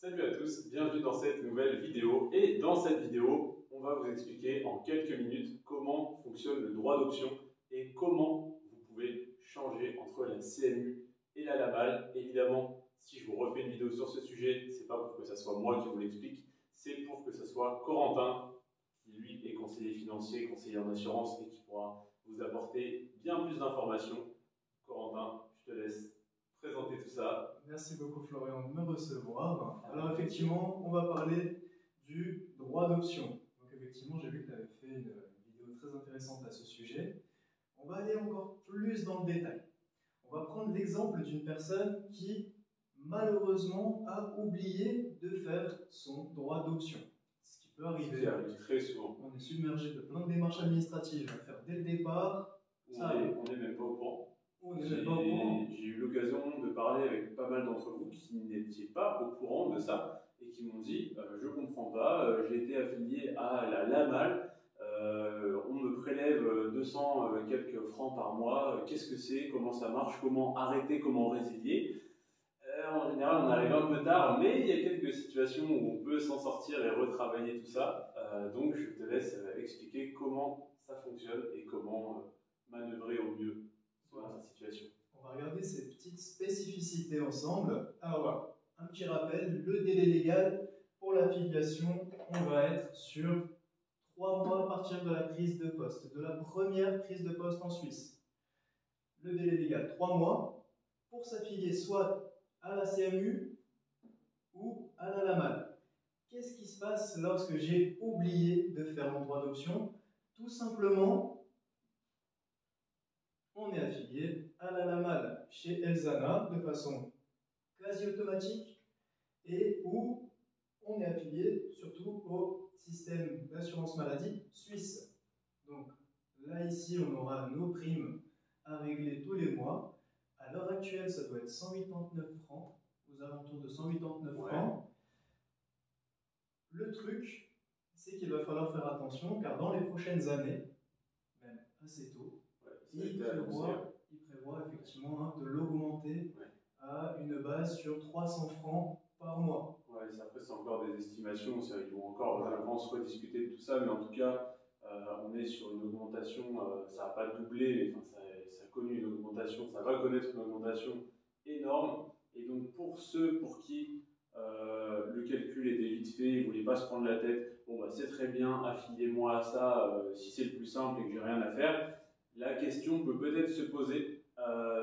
Salut à tous, bienvenue dans cette nouvelle vidéo. Et dans cette vidéo, on va vous expliquer en quelques minutes comment fonctionne le droit d'option et comment vous pouvez changer entre la CMU et la LAMAL. Évidemment, si je vous refais une vidéo sur ce sujet, c'est pas pour que ce soit moi qui vous l'explique, c'est pour que ce soit Corentin, qui lui est conseiller financier, conseiller en assurance et qui pourra vous apporter bien plus d'informations. Corentin, je te laisse présenter tout ça. Merci beaucoup Florian de me recevoir. Alors effectivement, on va parler du droit d'option. Donc effectivement, j'ai vu que tu avais fait une vidéo très intéressante à ce sujet. On va aller encore plus dans le détail. On va prendre l'exemple d'une personne qui malheureusement a oublié de faire son droit d'option. Ce qui peut arriver. Ce qui arrive très souvent. On est submergé de plein de démarches administratives à faire dès le départ. On n'est même pas au courant. J'ai eu l'occasion de parler avec pas mal d'entre vous qui n'étiez pas au courant de ça et qui m'ont dit je comprends pas, j'ai été affilié à la LAMAL, on me prélève 200 quelques francs par mois, qu'est-ce que c'est, comment ça marche, comment arrêter, comment résilier. En général, on arrive un peu tard, mais il y a quelques situations où on peut s'en sortir et retravailler tout ça. Donc, je te laisse expliquer comment ça fonctionne et comment manœuvrer au mieux dans cette situation. On va regarder ces petites spécificités ensemble. Alors voilà, un petit rappel, le délai légal pour l'affiliation, on va être sur 3 mois à partir de la prise de poste, de la première prise de poste en Suisse. Le délai légal, 3 mois, pour s'affilier soit à la CMU ou à la LAMAL. Qu'est-ce qui se passe lorsque j'ai oublié de faire mon droit d'option? Tout simplement, on est affilié à la LAMAL chez Elzana de façon quasi automatique et où on est affilié surtout au système d'assurance maladie suisse. Donc là ici on aura nos primes à régler tous les mois. À l'heure actuelle ça doit être 189 francs, aux alentours de 189 francs. Le truc c'est qu'il va falloir faire attention car dans les prochaines années, même assez tôt, il prévoit effectivement de l'augmenter à une base sur 300 francs par mois. Ouais, après, c'est encore des estimations, ils vont encore, je pense, rediscuter de tout ça, mais en tout cas, on est sur une augmentation, ça n'a pas doublé, enfin, ça a connu une augmentation, ça va connaître une augmentation énorme. Et donc, pour ceux pour qui le calcul était vite fait, ils ne voulaient pas se prendre la tête, bon, bah, c'est très bien, affiliez-moi à ça si c'est le plus simple et que j'ai rien à faire. La question peut peut-être se poser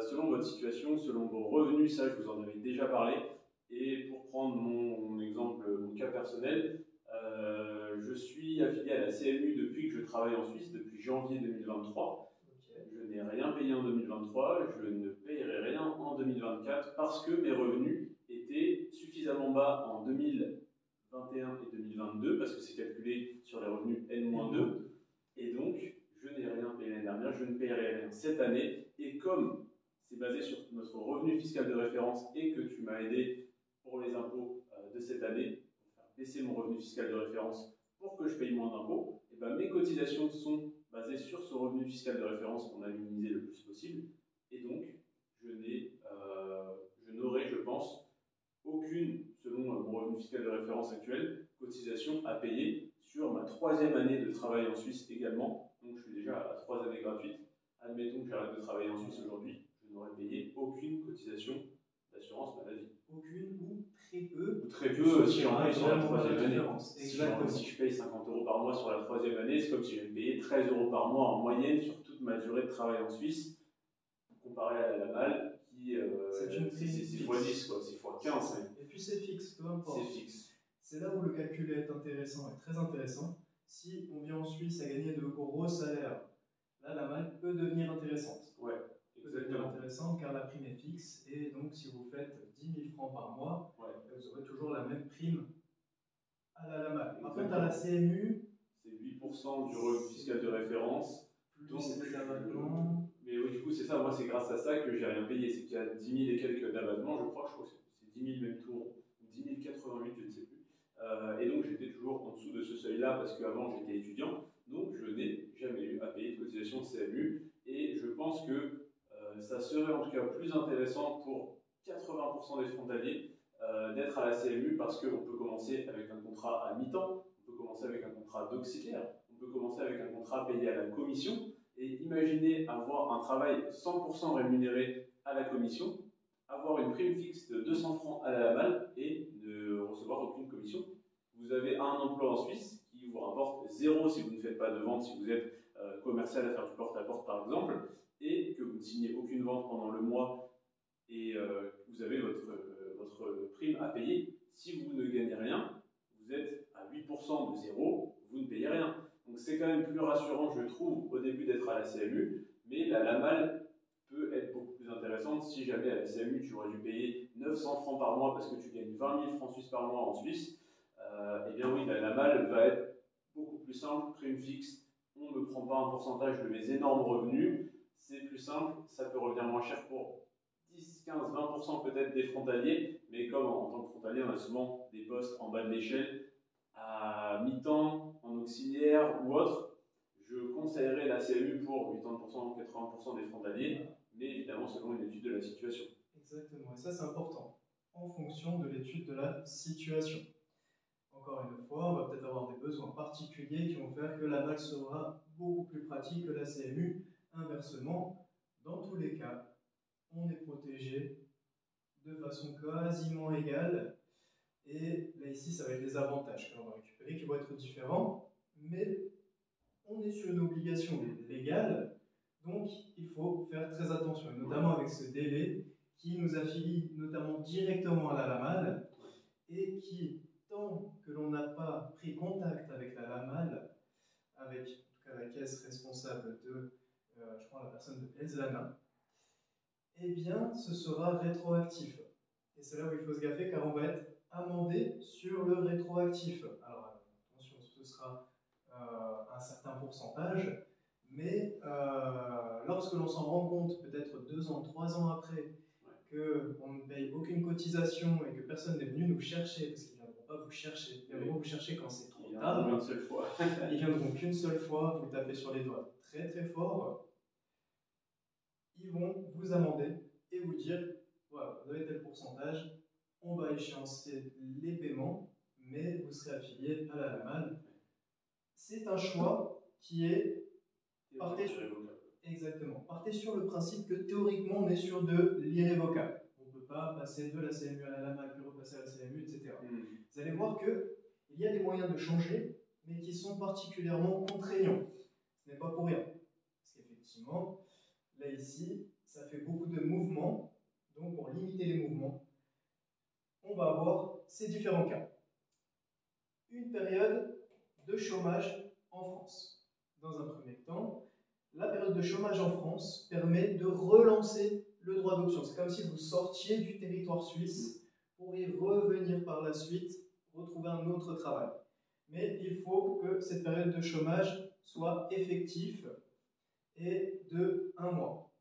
selon votre situation, selon vos revenus, ça je vous en avais déjà parlé. Et pour prendre mon exemple, mon cas personnel, je suis affilié à la CMU depuis que je travaille en Suisse, depuis janvier 2023. Je n'ai rien payé en 2023, je ne payerai rien en 2024 parce que mes revenus étaient suffisamment bas en 2021 et 2022 parce que c'est calculé sur les revenus N-2 et donc je n'ai rien payé l'année dernière, je ne paierai rien cette année et comme c'est basé sur notre revenu fiscal de référence et que tu m'as aidé pour les impôts de cette année, pour faire baisser mon revenu fiscal de référence pour que je paye moins d'impôts, et ben mes cotisations sont basées sur ce revenu fiscal de référence qu'on a minimisé le plus possible, et donc je n'aurai, je pense, aucune, selon mon revenu fiscal de référence actuel, cotisation à payer sur ma 3e année de travail en Suisse également, donc je suis déjà à 3 années gratuites. Admettons que j'arrête de travailler en Suisse aujourd'hui, je n'aurai payé aucune cotisation d'assurance maladie. Aucune ou très peu. Ou très peu si j'en paye sur la 3e année. Exactement. Si je paye 50 € par mois sur la 3e année, c'est comme si j'avais payé 13 € par mois en moyenne sur toute ma durée de travail en Suisse, comparé à la LAMAL qui c'est x10, quoi, c'est x15. Et puis c'est fixe, peu importe. C'est fixe. C'est là où le calcul est intéressant et très intéressant. Si on vient en Suisse à gagner de gros salaires, là la LAMAL peut devenir intéressante. Ouais. Exactement. Intéressante car la prime est fixe et donc si vous faites 10 000 francs par mois, vous aurez toujours la même prime à la LAMAL. Par contre, à la CMU, c'est 8% du revenu fiscal de référence. Donc, mais oui, du coup, c'est ça. Moi, c'est grâce à ça que j'ai rien payé. C'est qu'il y a 10 000 et quelques d'abattement, je crois que c'est 10 000 même tour, ou 10 088, je ne sais plus. Et donc, j'étais toujours en dessous de ce seuil-là parce qu'avant, j'étais étudiant. Donc, je n'ai jamais eu à payer de cotisation CMU. Et je pense que ça serait en tout cas plus intéressant pour 80% des frontaliers d'être à la CMU parce qu'on peut commencer avec un contrat à mi-temps, on peut commencer avec un contrat d'auxiliaire, on peut commencer avec un contrat payé à la commission. Et imaginez avoir un travail 100% rémunéré à la commission, avoir une prime fixe de 200 francs à la malle et ne recevoir aucune commission. Vous avez un emploi en Suisse qui vous rapporte 0 si vous ne faites pas de vente, si vous êtes commercial à faire du porte-à-porte par exemple, et que vous ne signez aucune vente pendant le mois et vous avez votre prime à payer. Si vous ne gagnez rien, vous êtes à 8% de 0, vous ne payez rien. Donc c'est quand même plus rassurant, je trouve, au début d'être à la CMU, mais la malle peut être beaucoup plus intéressante si jamais à la CMU tu aurais dû payer 900 francs par mois parce que tu gagnes 20 000 francs suisses par mois en Suisse. Eh bien oui, la malle va être beaucoup plus simple, prime fixe, on ne prend pas un pourcentage de mes énormes revenus, c'est plus simple, ça peut revenir moins cher pour 10, 15, 20% peut-être des frontaliers, mais comme en tant que frontalier, on a souvent des postes en bas de l'échelle, à mi-temps, en auxiliaire ou autre, je conseillerais la CMU pour 80%, 80% des frontaliers, mais évidemment selon une étude de la situation. Exactement, et ça c'est important, en fonction de l'étude de la situation. Encore une fois, on va peut-être avoir des besoins particuliers qui vont faire que la malle sera beaucoup plus pratique que la CMU. Inversement, dans tous les cas, on est protégé de façon quasiment égale. Et là, ici, ça va être les avantages que l'on va récupérer qui vont être différents, mais on est sur une obligation légale, donc il faut faire très attention, et notamment avec ce délai qui nous affilie notamment directement à la LAMAL et qui, tant que l'on n'a pas pris contact avec la LAMAL, avec en tout cas la caisse responsable de, je crois, la personne de Elzana, eh bien, ce sera rétroactif. Et c'est là où il faut se gaffer, car on va être amendé sur le rétroactif. Alors, attention, ce sera un certain pourcentage, mais lorsque l'on s'en rend compte, peut-être 2 ans, 3 ans après, qu'on ne paye aucune cotisation et que personne n'est venu nous chercher, parce qu'ils ne viendront pas vous chercher, ils viendront vous chercher quand c'est trop tard. Une seule fois. Ils viendront qu'une seule fois, vous tapez sur les doigts très très fort. Ils vont vous amender et vous dire, voilà, vous avez tel pourcentage, on va échéancier les paiements, mais vous serez affilié à la LAMAL. C'est un choix qui est exactement. Partez sur le principe que théoriquement on est sur de l'irrévocable. On ne peut pas passer de la CMU à la LAMAL, puis repasser à la CMU, etc. Vous allez voir qu'il y a des moyens de changer, mais qui sont particulièrement contraignants. Ce n'est pas pour rien. Parce qu'effectivement, là ici, ça fait beaucoup de mouvements. Donc pour limiter les mouvements, on va avoir ces différents cas. Une période de chômage en France. Dans un premier temps, la période de chômage en France permet de relancer le droit d'option. C'est comme si vous sortiez du territoire suisse pour y revenir par la suite, retrouver un autre travail. Mais il faut que cette période de chômage soit effective et de 1 mois.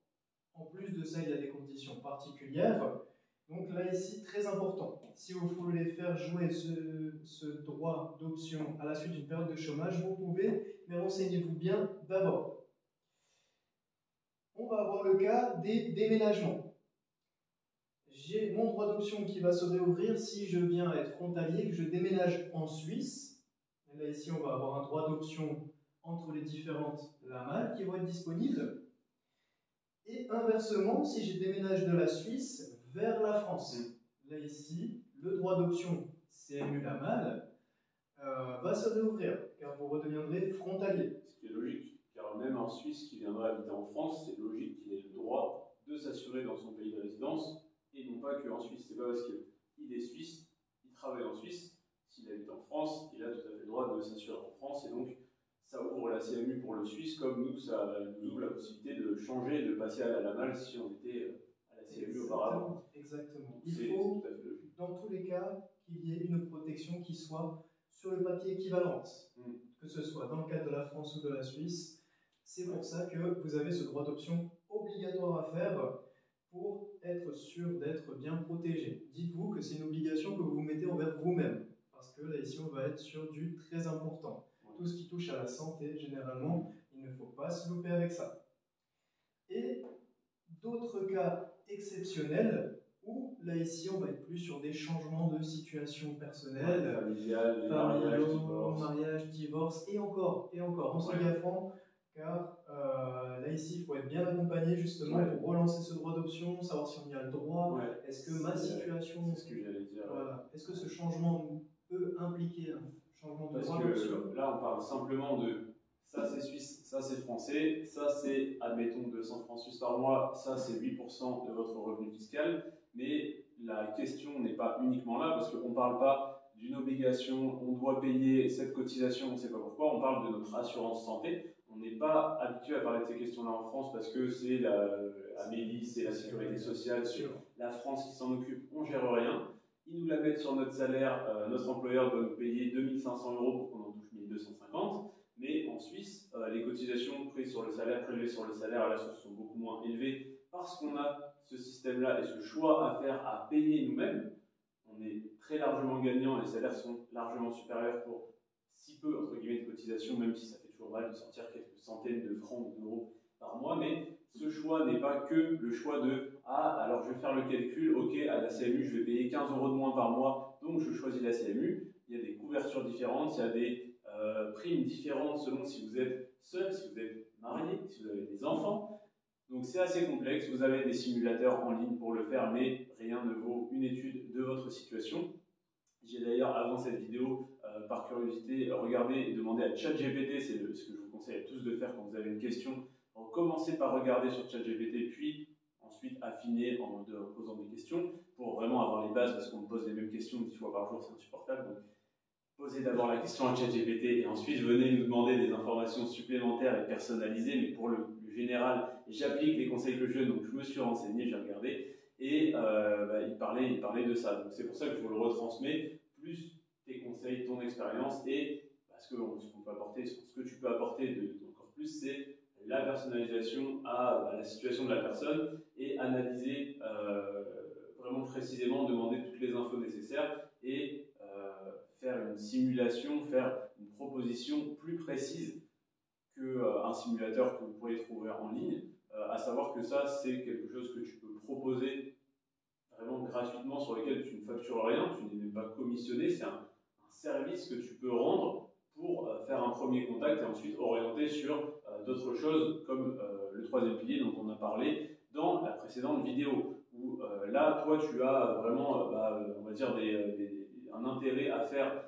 En plus de ça, il y a des conditions particulières. Donc là, ici, très important. Si vous voulez faire jouer ce droit d'option à la suite d'une période de chômage, vous pouvez, mais renseignez-vous bien d'abord. On va avoir le cas des déménagements. J'ai mon droit d'option qui va se réouvrir si je viens être frontalier, que je déménage en Suisse. Et là, ici, on va avoir un droit d'option entre les différentes LAMAL qui vont être disponibles. Et inversement, si je déménage de la Suisse vers la France, là ici, le droit d'option CMU LAMAL va se réouvrir, car vous redeviendrez frontalier. Ce qui est logique, car même un Suisse qui viendrait habiter en France, c'est logique qu'il ait le droit de s'assurer dans son pays de résidence, et non pas qu'en Suisse. C'est pas parce qu'il est suisse, il travaille en Suisse, s'il habite en France, il a tout à fait le droit de s'assurer en France, et donc ça ouvre la CMU pour le Suisse, comme nous, ça nous ouvre la possibilité de changer, de passer à la LAMAL si on était à la CMU auparavant. Exactement. Il faut, dans tous les cas, qu'il y ait une protection qui soit sur le papier équivalente, que ce soit dans le cadre de la France ou de la Suisse. C'est pour ça que vous avez ce droit d'option obligatoire à faire pour être sûr d'être bien protégé. Dites-vous que c'est une obligation que vous vous mettez envers vous-même, parce que là, ici, on va être sur du très important. Tout ce qui touche à la santé, généralement, il ne faut pas se louper avec ça. Et d'autres cas exceptionnels Ou là, ici, on va être plus sur des changements de situation personnelle, familial, les mariage, divorce, et encore, en se gaffant, car là, ici, il faut être bien accompagné justement pour relancer ce droit d'option, savoir si on y a le droit, est-ce que ma situation, c'est ce que j'allais dire. Voilà, est-ce que ce changement peut impliquer un changement de droit d'option? d'option? Là, on parle simplement de ça c'est suisse, ça c'est français, ça c'est, admettons, 200 francs suisses par mois, ça c'est 8% de votre revenu fiscal. Mais la question n'est pas uniquement là, parce qu'on ne parle pas d'une obligation, on doit payer cette cotisation, on ne sait pas pourquoi, on parle de notre assurance santé. On n'est pas habitué à parler de ces questions-là en France parce que c'est Amélie, c'est la sécurité sociale, c'est la France qui s'en occupe, on ne gère rien. Ils nous la mettent sur notre salaire, notre employeur doit nous payer 2500 euros pour qu'on en touche 1250. Mais en Suisse, les cotisations prélevées sur le salaire à la source sont beaucoup moins élevées parce qu'on a ce système-là et ce choix à faire, à payer nous-mêmes. On est très largement gagnant, les salaires sont largement supérieurs pour si peu, entre guillemets, de cotisations, même si ça fait toujours mal de sortir quelques centaines de francs ou d'euros par mois, mais ce choix n'est pas que le choix de « Ah, alors je vais faire le calcul, ok, à la CMU, je vais payer 15 euros de moins par mois, donc je choisis la CMU ». Il y a des couvertures différentes, il y a des primes différentes selon si vous êtes seul, si vous êtes marié, si vous avez des enfants. Donc c'est assez complexe, vous avez des simulateurs en ligne pour le faire, mais rien ne vaut une étude de votre situation. J'ai d'ailleurs, avant cette vidéo, par curiosité, regardé et demandé à ChatGPT, c'est ce que je vous conseille à tous de faire quand vous avez une question. Donc, commencez par regarder sur ChatGPT, puis ensuite affiner en posant des questions, pour vraiment avoir les bases, parce qu'on me pose les mêmes questions 10 fois par jour, c'est insupportable. Donc, posez d'abord la question à ChatGPT et ensuite venez nous demander des informations supplémentaires et personnalisées, mais pour le général, j'applique les conseils que je donne, donc je me suis renseigné, j'ai regardé, et il parlait de ça. Donc c'est pour ça que je vous le retransmets, plus tes conseils, ton expérience, et ce qu'on peut apporter, ce que tu peux apporter encore plus, c'est la personnalisation à la situation de la personne et analyser vraiment précisément, demander toutes les infos nécessaires et faire une simulation, faire une proposition plus précise qu'un simulateur que vous pourriez trouver en ligne, à savoir que ça, c'est quelque chose que tu peux proposer vraiment gratuitement, sur lequel tu ne factures rien, tu n'es même pas commissionné, c'est un service que tu peux rendre pour faire un premier contact et ensuite orienter sur d'autres choses comme le troisième pilier dont on a parlé dans la précédente vidéo, où là, toi, tu as vraiment, on va dire, un intérêt à faire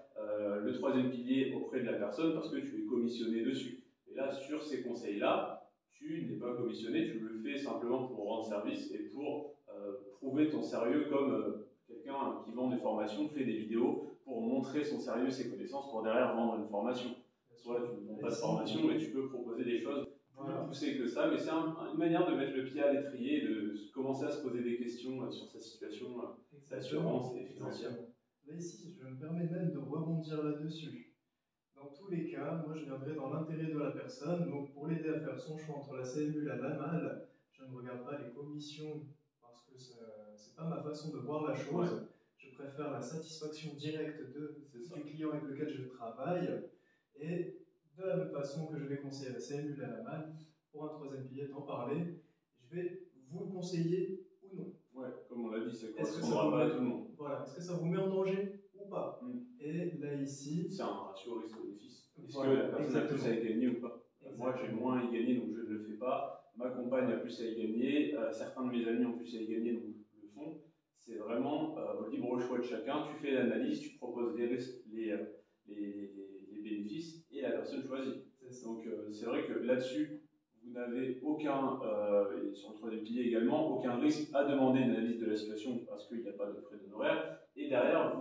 le troisième pilier auprès de la personne parce que tu es commissionné dessus. Et là, sur ces conseils-là, tu n'es pas commissionné, tu le fais simplement pour rendre service et pour prouver ton sérieux comme quelqu'un qui vend des formations, fait des vidéos pour montrer son sérieux, ses connaissances, pour derrière vendre une formation. Soit tu ne vends pas de formation, mais tu peux proposer des choses plus poussées que ça. Mais c'est une manière de mettre le pied à l'étrier, de commencer à se poser des questions sur sa situation d'assurance et financière. Là, ici, je me permets même de rebondir là-dessus. Dans tous les cas, moi, je viendrai dans l'intérêt de la personne. Donc, pour l'aider à faire son choix entre la CMU et la LAMAL, je ne regarde pas les commissions parce que ce n'est pas ma façon de voir la chose. Ouais. Je préfère la satisfaction directe du client avec lequel je travaille. Et de la même façon que je vais conseiller la CMU et la LAMAL, pour un troisième pilier, d'en parler, je vais vous le conseiller ou non. Ouais, comme on l'a dit, ça correspondra pas à tout le monde. Voilà, est-ce que ça vous met en danger ou pas? Et là, ici... C'est un ratio risque-bénéfice. Est-ce que la personne a plus à y gagner ou pas? Moi, j'ai moins à y gagner, donc je ne le fais pas. Ma compagne a plus à y gagner. Certains de mes amis ont plus à y gagner, donc le font. C'est vraiment au libre choix de chacun. Tu fais l'analyse, tu proposes les bénéfices et la personne choisit. Donc, c'est vrai que là-dessus, vous n'avez aucun, et sur le troisième pilier également, aucun risque à demander une analyse de la situation parce qu'il n'y a pas de frais d'honoraires. Et derrière,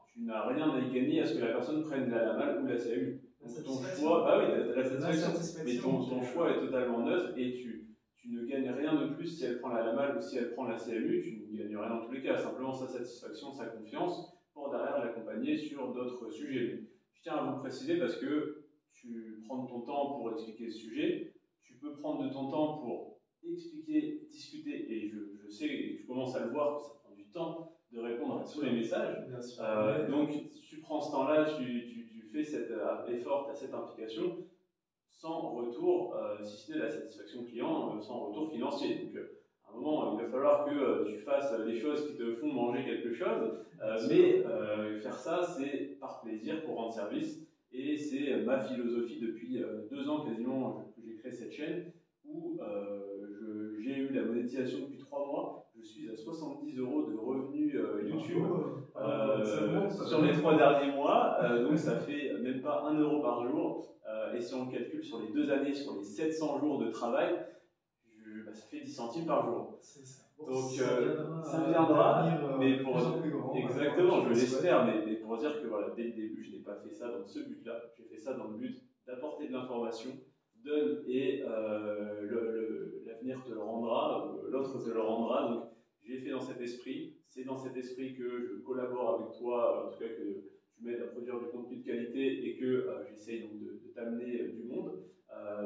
tu n'as rien à y gagner à ce que la personne prenne la LAMAL ou la CMU. Donc ton choix, bah oui, tu as la satisfaction, mais ton choix est totalement neutre et tu ne gagnes rien de plus si elle prend la LAMAL ou si elle prend la CMU, tu ne gagnes rien dans tous les cas, simplement sa satisfaction, sa confiance pour derrière l'accompagner sur d'autres sujets. Mais je tiens à vous préciser parce que tu prends ton temps pour expliquer ce sujet, tu peux prendre de ton temps pour expliquer, discuter, et je sais, et tu commences à le voir, que ça prend du temps de répondre à tous les messages. Donc, tu prends ce temps-là, tu fais cet effort, cette implication, sans retour, si ce n'est la satisfaction client, sans retour financier. Donc, à un un moment, il va falloir que tu fasses des choses qui te font manger quelque chose, mais faire ça, c'est par plaisir pour rendre service. Et c'est ma philosophie depuis 2 ans quasiment que j'ai créé cette chaîne, où j'ai eu la monétisation depuis 3 mois. Je suis à 70 € de revenus YouTube sur les 3 derniers mois, donc ça fait même pas 1 € par jour. Et si on le calcule sur les 2 années, sur les 700 jours de travail, ça fait 10 centimes par jour. Bon, donc ça viendra, mais pour plus grand, exactement, je l'espère, mais pour dire que voilà, dès le début, je n'ai pas fait ça dans ce but-là. J'ai fait ça dans le but d'apporter de l'information, donne et l'avenir te le rendra, l'autre te le rendra. Donc j'ai fait dans cet esprit. C'est dans cet esprit que je collabore avec toi, en tout cas que tu m'aides à produire du contenu de qualité et que j'essaye donc de t'amener du monde.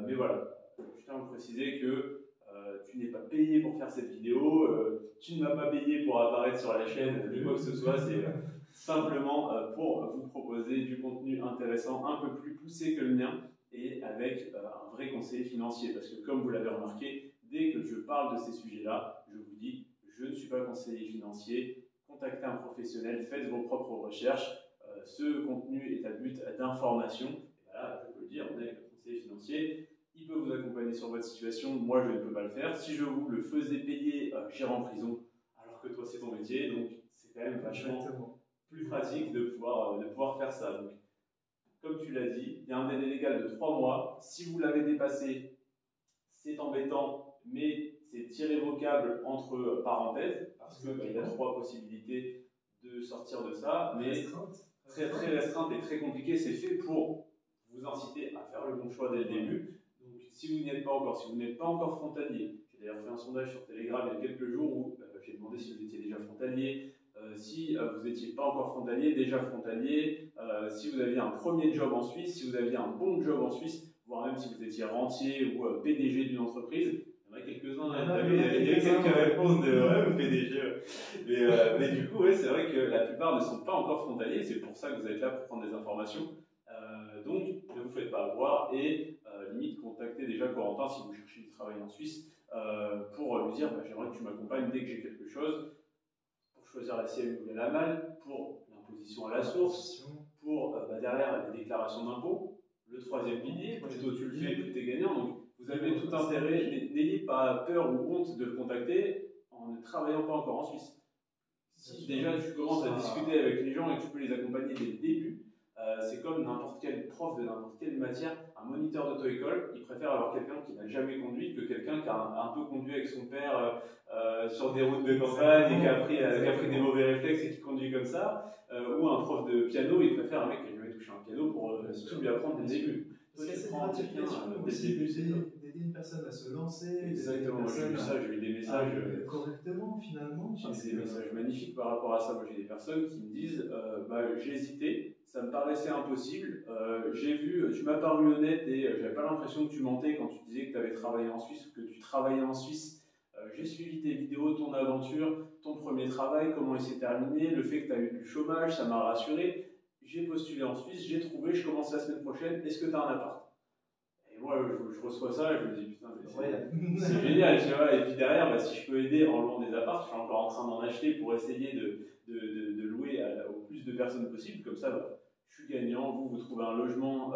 Mais voilà, je tiens à vous préciser que tu n'es pas payé pour faire cette vidéo, tu ne m'as pas payé pour apparaître sur la chaîne, ni quoi que ce soit, c'est simplement pour vous proposer du contenu intéressant, un peu plus poussé que le mien, et avec un vrai conseiller financier. Parce que comme vous l'avez remarqué, dès que je parle de ces sujets-là, je vous dis, je ne suis pas conseiller financier, contactez un professionnel, faites vos propres recherches, ce contenu est à but d'information, et voilà, je peux le dire, on est avec le conseiller financier. Il peut vous accompagner sur votre situation, moi je ne peux pas le faire. Si je vous le faisais payer, j'irais en prison, alors que toi c'est ton métier, donc c'est quand même vachement plus pratique de pouvoir faire ça. Donc, comme tu l'as dit, il y a un délai légal de 3 mois. Si vous l'avez dépassé, c'est embêtant, mais c'est irrévocable entre parenthèses, parce qu'il y a 3 possibilités de sortir de ça, mais très très restreinte et très compliquée. C'est fait pour vous inciter à faire le bon choix dès le début. Donc, si vous n'y êtes pas encore, si vous n'êtes pas encore frontalier, j'ai d'ailleurs fait un sondage sur Telegram il y a quelques jours où j'ai demandé si vous étiez déjà frontalier, si vous n'étiez pas encore frontalier, déjà frontalier, si vous aviez un premier job en Suisse, si vous aviez un bon job en Suisse, voire même si vous étiez rentier ou PDG d'une entreprise. Il y en a quelques-uns, il y avait quelques réponses de PDG. Mais du coup, c'est vrai que la plupart ne sont pas encore frontaliers, c'est pour ça que vous êtes là pour prendre des informations. Donc, ne vous faites pas avoir et limite contactez déjà Corentin si vous cherchez du travail en Suisse pour lui dire j'aimerais que tu m'accompagnes dès que j'ai quelque chose, pour choisir la CMU ou la MAL, pour l'imposition à la source, pour derrière les déclarations d'impôts, le 3e pilier, plus tôt tu le fais, plus tu es gagnant. Donc vous avez tout intérêt, n'ayez pas peur ou honte de le contacter en ne travaillant pas encore en Suisse. Si déjà tu commences à discuter avec les gens et que tu peux les accompagner dès le début, c'est comme n'importe quel prof de n'importe quelle matière, un moniteur d'auto-école, il préfère avoir quelqu'un qui n'a jamais conduit que quelqu'un qui a un peu conduit avec son père sur des routes de campagne et qui a pris des mauvais réflexes et qui conduit comme ça, ou un prof de piano, il préfère un mec qui a jamais touché un piano pour tout lui apprendre dès le début. Parce qu'il y a cette gratification aussi d'aider une personne à se lancer. Exactement, moi j'ai vu ça, j'ai eu des messages. Correctement, finalement. J'ai des messages magnifiques par rapport à ça. Moi j'ai des personnes qui me disent j'ai hésité, ça me paraissait impossible. J'ai vu, tu m'as paru honnête et j'avais pas l'impression que tu mentais quand tu disais que tu avais travaillé en Suisse ou que tu travaillais en Suisse. J'ai suivi tes vidéos, ton aventure, ton premier travail, comment il s'est terminé, le fait que tu as eu du chômage, ça m'a rassuré. J'ai postulé en Suisse, j'ai trouvé, je commence la semaine prochaine, est-ce que tu as un appart? Et moi, je reçois ça et je me dis, putain, c'est génial, tu vois. Et puis derrière, si je peux aider en louant des apparts, je suis encore en train d'en acheter pour essayer de louer au plus de personnes possible. Comme ça, je suis gagnant. Vous trouvez un logement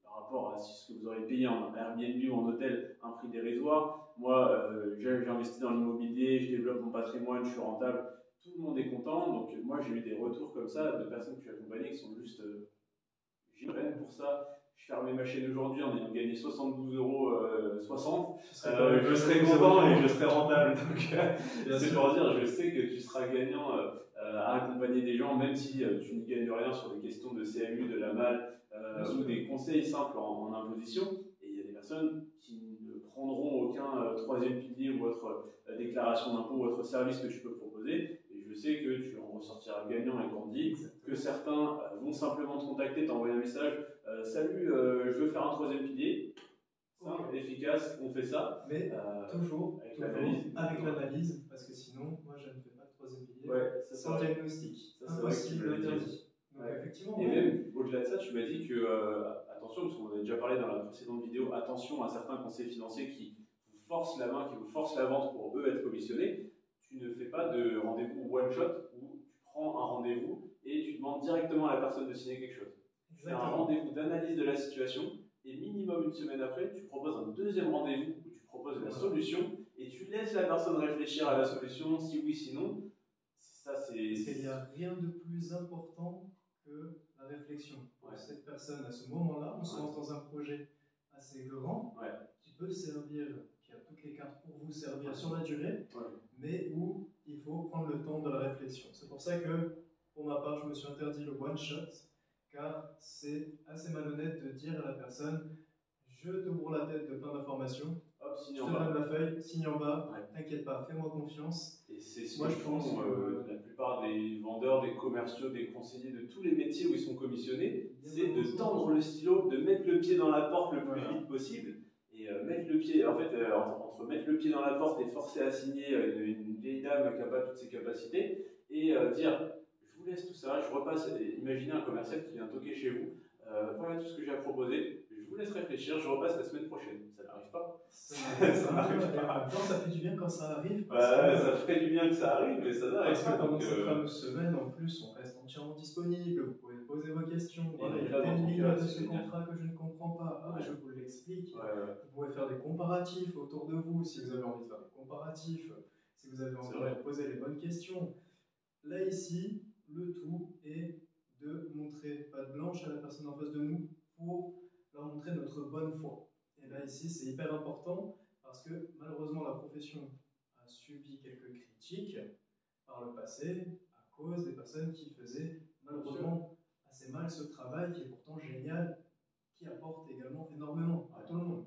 par rapport à ce que vous aurez payé en Airbnb ou en hôtel, un prix dérisoire. Moi, j'investis dans l'immobilier, je développe mon patrimoine, je suis rentable. Tout le monde est content. Donc, moi, j'ai eu des retours comme ça de personnes que je suis accompagné qui sont juste géniales pour ça. Je fermais ma chaîne aujourd'hui en ayant gagné 72,60 €. Je serais content et je serais rentable. Donc, c'est pour dire, je sais que tu seras gagnant à accompagner des gens, même si tu n'y gagnes rien sur des questions de CMU, de la MAL ou des conseils simples en imposition. Et il y a des personnes qui ne prendront aucun 3e pilier ou autre déclaration d'impôt ou autre service que tu peux proposer. Et je sais que tu en ressortiras gagnant et grandi. Que certains vont simplement te contacter, t'envoyer un message. Salut, je veux faire un 3e pilier. Simple, efficace, on fait ça. Mais toujours avec l'analyse. Parce que sinon, moi je ne fais pas de 3e pilier sans diagnostic. Ça, impossible, interdit. Donc effectivement. Et même au-delà de ça, tu m'as dit que, attention, parce qu'on a déjà parlé dans la précédente vidéo, attention à certains conseils financiers qui vous forcent la main, qui vous forcent la vente pour eux être commissionnés, tu ne fais pas de rendez-vous one-shot où tu prends un rendez-vous et tu demandes directement à la personne de signer quelque chose. C'est un rendez-vous d'analyse de la situation et minimum une semaine après, tu proposes un deuxième rendez-vous où tu proposes la solution et tu laisses la personne réfléchir à la solution, si oui, sinon. Ça, Parce qu'il n'y a rien de plus important que la réflexion. Cette personne, à ce moment-là, on se lance dans un projet assez grand qui peut servir, qui a toutes les cartes pour vous servir sur la durée, mais où il faut prendre le temps de la réflexion. C'est pour ça que, pour ma part, je me suis interdit le one-shot, car c'est assez malhonnête de dire à la personne je te bourre la tête de plein d'informations, je te donne la feuille, signe en bas, t'inquiète pas, fais-moi confiance. Et c'est ce que font la plupart des vendeurs, des commerciaux, des conseillers de tous les métiers où ils sont commissionnés, c'est de tendre le stylo, de mettre le pied dans la porte le plus vite possible. Et mettre le pied, en fait, entre mettre le pied dans la porte et forcer à signer une vieille dame qui n'a pas toutes ses capacités, et dire je vous laisse tout ça, je repasse, imaginez un commercial qui vient toquer chez vous, voilà tout ce que j'ai à proposer, je vous laisse réfléchir, je repasse la semaine prochaine. Ça n'arrive pas. Ça n'arrive pas. En même temps, ça fait du bien quand ça arrive. Ça ferait du bien que ça arrive, mais ça n'arrive pas. Pendant cette fameuse semaine, en plus, on reste entièrement disponible. Vous pouvez poser vos questions. Voilà, il y a telle ligne de ce contrat que je ne comprends pas. Je vous l'explique. Vous pouvez faire des comparatifs autour de vous si vous avez envie de faire des comparatifs, si vous avez envie de poser les bonnes questions. Là, ici, le tout est de montrer patte blanche à la personne en face de nous pour leur montrer notre bonne foi. Et là, ici, c'est hyper important parce que malheureusement, la profession a subi quelques critiques par le passé à cause des personnes qui faisaient malheureusement assez mal ce travail qui est pourtant génial, qui apporte également énormément à tout le monde.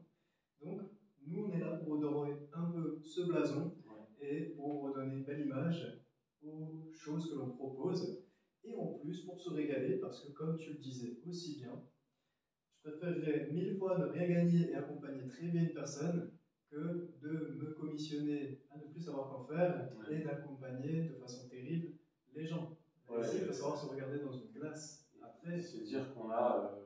Donc, nous, on est là pour redorer un peu ce blason et pour redonner une belle image aux choses que l'on propose et en plus pour se régaler parce que comme tu le disais aussi bien, je préférerais 1000 fois ne rien gagner et accompagner très bien une personne que de me commissionner à ne plus savoir quoi faire et d'accompagner de façon terrible les gens. Ici, il faut savoir se regarder dans une glace. Après, c'est dire qu'on a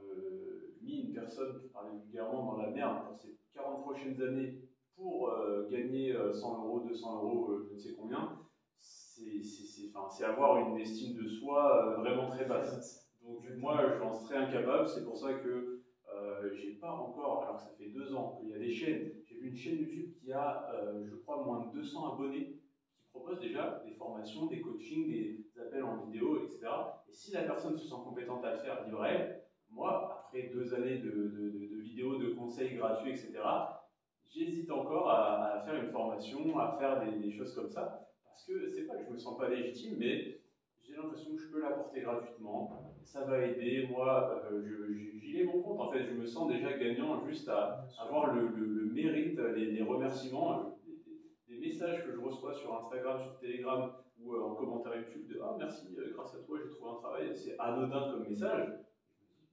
mis une personne, pour parler vulgairement, dans la merde pour ces 40 prochaines années pour gagner 100 euros, 200 euros, je ne sais combien. C'est avoir une estime de soi vraiment très basse. Donc moi, j'en serais incapable. C'est pour ça que j'ai pas encore, alors que ça fait 2 ans qu'il y a des chaînes. J'ai vu une chaîne YouTube qui a, je crois, moins de 200 abonnés, qui propose déjà des formations, des coachings, des appels en vidéo, etc. Et si la personne se sent compétente à le faire, libre à elle, moi, après 2 années de vidéos, de conseils gratuits, etc., j'hésite encore à faire une formation, à faire des choses comme ça, parce que c'est pas que je me sens pas légitime, mais j'ai l'impression que je peux l'apporter gratuitement, ça va aider, moi, j'y ai mon compte, en fait, je me sens déjà gagnant juste à avoir le mérite, les remerciements, des messages que je reçois sur Instagram, sur Telegram ou en commentaire YouTube de « Ah merci, grâce à toi j'ai trouvé un travail », c'est anodin comme message. Je me dis,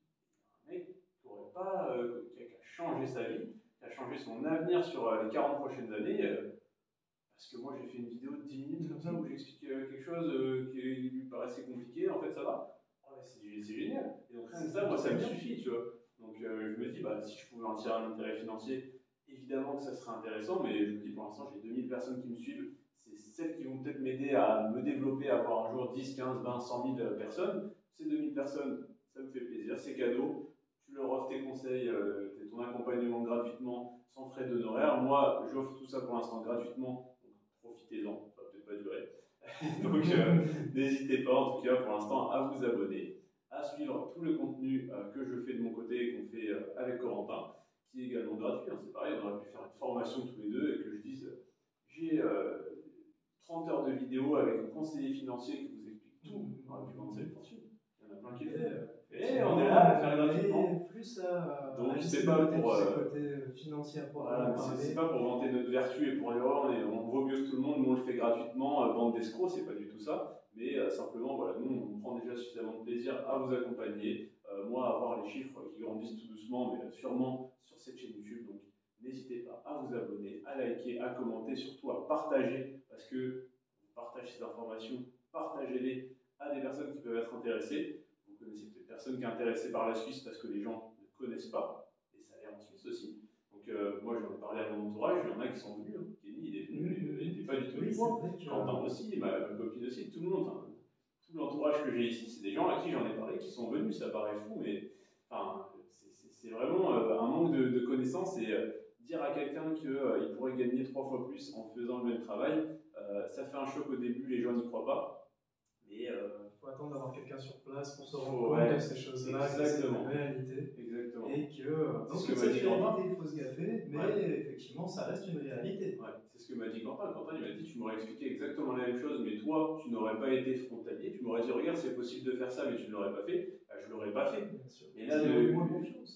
un mec qui n'aurait pas, qui a changé sa vie, qui a changé son avenir sur les 40 prochaines années, parce que moi j'ai fait une vidéo de 10 minutes comme ça où j'explique quelque chose qui lui paraissait compliqué, en fait ça va. C'est génial. Et donc rien que ça, moi ça me suffit, tu vois. Donc je me dis, bah, si je pouvais en tirer un intérêt financier, évidemment que ça serait intéressant, mais je me dis pour l'instant j'ai 2000 personnes qui me suivent, c'est celles qui vont peut-être m'aider à me développer, à avoir un jour 10, 15, 20, 100 000 personnes. Ces 2000 personnes, ça me fait plaisir, c'est cadeau. Tu leur offres tes conseils, ton accompagnement gratuitement, sans frais d'honoraires. Moi, j'offre tout ça pour l'instant gratuitement, donc profitez-en, ça va peut-être pas durer. Donc n'hésitez pas en tout cas pour l'instant à vous abonner, à suivre tout le contenu que je fais de mon côté et qu'on fait avec Corentin, qui est également gratuit, hein, c'est pareil, on aurait pu faire une formation tous les deux et que je dise j'ai 30 heures de vidéo avec un conseiller financier qui vous explique tout, on aurait pu vendre cette fortune, il y en a plein qui le font. Et on est là à faire gratuitement. Donc c'est pas pour c'est pas pour vanter notre vertu et pour dire oh, on vaut mieux que tout le monde, nous on le fait gratuitement, bande d'escrocs, c'est pas du tout ça. Mais simplement voilà, nous on prend déjà suffisamment de plaisir à vous accompagner, moi à voir les chiffres qui grandissent tout doucement, mais sûrement sur cette chaîne YouTube. Donc n'hésitez pas à vous abonner, à liker, à commenter, surtout à partager, parce que vous partagez ces informations, partagez-les à des personnes qui peuvent être intéressées. Vous connaissez peut-être personne qui est intéressée par la Suisse parce que les gens ne connaissent pas, les salaires en Suisse aussi. Donc moi j'en ai parlé à mon entourage, il y en a qui sont venus. Hein. Kenny, il est venu, il n'était pas du tout du coin. Quentin aussi, ma copine aussi, tout le monde. Enfin, tout l'entourage que j'ai ici, c'est des gens à qui j'en ai parlé qui sont venus. Ça paraît fou, mais enfin, c'est vraiment un manque de connaissances. Et dire à quelqu'un qu'il pourrait gagner 3 fois plus en faisant le même travail, ça fait un choc au début, les gens n'y croient pas. Mais il faut attendre d'avoir quelqu'un sur place pour se rendre compte de ces choses-là, que c'est une réalité. Exactement. Et que dans toute cette réalité, il faut se gaffer, mais effectivement, ça reste une réalité. Ouais, c'est ce que m'a dit Quentin. Quentin, il m'a dit, tu m'aurais expliqué exactement la même chose, mais toi, tu n'aurais pas été frontalier, tu m'aurais dit, regarde, c'est possible de faire ça, mais tu ne l'aurais pas fait. Bah, je ne l'aurais pas fait. Bien sûr. Et là,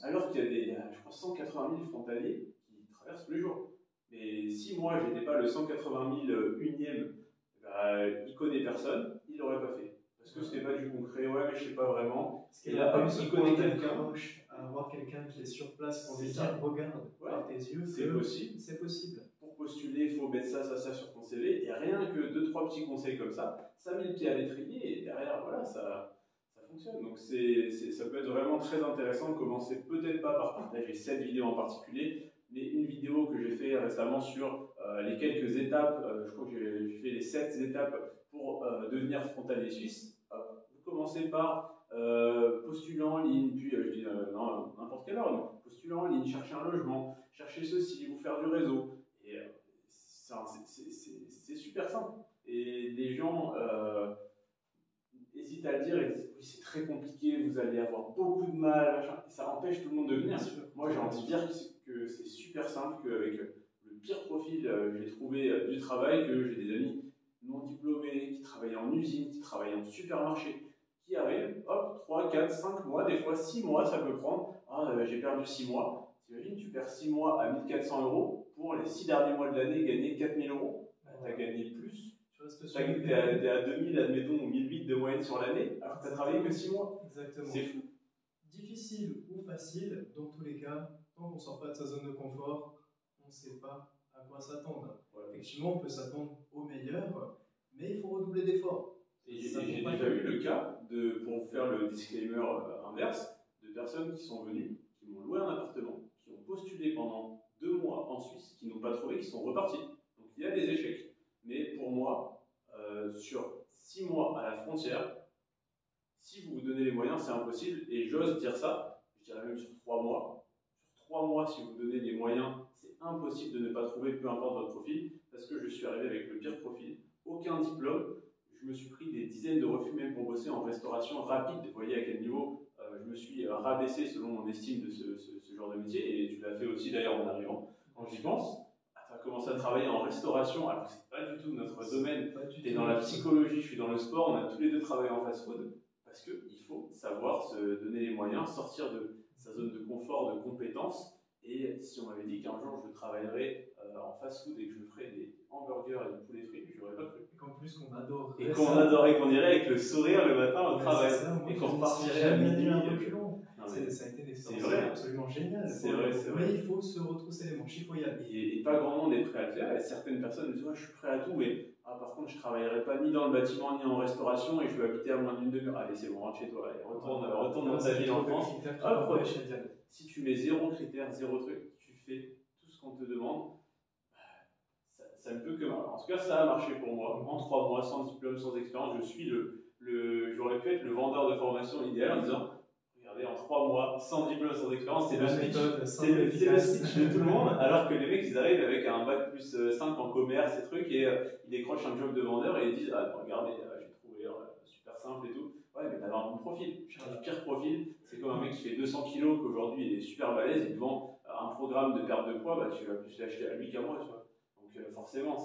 alors qu'il y a je crois, 180 000 frontaliers qui traversent tous les jours. Mais si moi, je n'étais pas le 180 000 unième, bah, il ne connaît personne, il ne l'aurait pas fait. Parce que ce n'est pas du concret, ouais, mais je ne sais pas vraiment. Et là, il connaît quelqu'un. À avoir quelqu'un qui est sur place pour lui dire regarde par tes yeux, c'est possible. C'est possible. Pour postuler, il faut mettre ça sur ton CV. Et rien que 2-3 petits conseils comme ça met le pied à l'étrier et derrière, voilà, ça fonctionne. Donc ça peut être vraiment très intéressant de commencer peut-être pas par partager cette vidéo en particulier, mais une vidéo que j'ai fait récemment sur les quelques étapes, je crois que j'ai fait les 7 étapes pour devenir frontalier suisse. Vous commencez par postuler en ligne, puis je dis non, n'importe quelle heure, postuler en ligne, chercher un logement, chercher ceci, vous faire du réseau. Et c'est super simple. Et les gens hésitent à le dire et disent oui, c'est très compliqué, vous allez avoir beaucoup de mal, machin. Et ça empêche tout le monde de venir. Moi, j'ai envie de dire que c'est super simple, qu'avec le pire profil, j'ai trouvé du travail, que j'ai des amis non diplômés qui travaillent en usine, qui travaillent en supermarché, qui arrivent, hop, 3, 4, 5 mois, des fois 6 mois, ça peut prendre. J'ai perdu 6 mois. T'imagines, tu perds 6 mois à 1 400 € pour les 6 derniers mois de l'année gagner 4 000 €. Tu as gagné plus. Tu es à 2000, admettons, ou 1008 de moyenne sur l'année, alors que tu as travaillé que 6 mois. Exactement. C'est fou. Difficile ou facile, dans tous les cas, tant qu'on ne sort pas de sa zone de confort, on ne sait pas à quoi s'attendre. Ouais. Effectivement, on peut s'attendre au meilleur, mais il faut redoubler d'efforts. Et j'ai déjà eu le cas, pour vous faire le disclaimer inverse, de personnes qui sont venues, qui m'ont loué un appartement, qui ont postulé pendant 2 mois en Suisse, qui n'ont pas trouvé, qui sont repartis. Donc il y a des échecs. Mais pour moi, sur 6 mois à la frontière, si vous vous donnez les moyens, c'est impossible. Et j'ose dire ça, je dirais même sur 3 mois. Sur 3 mois, si vous vous donnez les moyens, c'est impossible de ne pas trouver, peu importe votre profil, parce que je suis arrivé avec le pire profil, aucun diplôme. Je me suis pris des dizaines de refus même pour bosser en restauration rapide. Vous voyez à quel niveau je me suis rabaissé selon mon estime de ce genre de métier. Et tu l'as fait aussi d'ailleurs en arrivant. Quand j'y pense, tu as commencé à travailler en restauration, alors que ce n'est pas du tout notre domaine. Tu es dans la psychologie, je suis dans le sport, on a tous les deux travaillé en fast-food. Parce qu'il faut savoir se donner les moyens, sortir de sa zone de confort, de compétences. Et si on m'avait dit qu'un jour je travaillerais en fast-food et que je ferais des hamburgers et du poulet frit, je n'aurais pas cru. Et qu'en plus qu'on adore. Et qu'on adorait, qu'on irait avec le sourire le matin au travail. Et qu'on repartirait à minuit. Ça a été une expérience absolument géniale. C'est vrai. Mais il faut se retrousser les manches, il faut y aller. Et pas grand monde est prêt à le faire. Et certaines personnes me disent ouais, je suis prêt à tout, mais par contre, je ne travaillerai pas ni dans le bâtiment ni en restauration et je veux habiter à moins d'une demi-heure. Allez, c'est bon, rentre chez toi. Allez, retourne dans ta ville en France. Si tu mets 0 critère, 0 truc, tu fais tout ce qu'on te demande, ça ne peut que mal. En tout cas, ça a marché pour moi. En 3 mois, sans diplôme, sans expérience, je suis j'aurais pu être le vendeur de formation idéal en disant regardez, en 3 mois, sans diplôme, sans expérience, c'est le speech de tout le monde, alors que les mecs, ils arrivent avec un bac plus 5 en commerce et trucs, et ils décrochent un job de vendeur et ils disent ah, regardez, j'ai trouvé super simple et tout. Ouais, mais t'avais un bon profil. Le pire profil, c'est comme un mec qui fait 200 kilos, qu'aujourd'hui il est super balèze, il te vend un programme de perte de poids, bah, tu vas plus l'acheter à lui qu'à moi, tu vois. Donc forcément,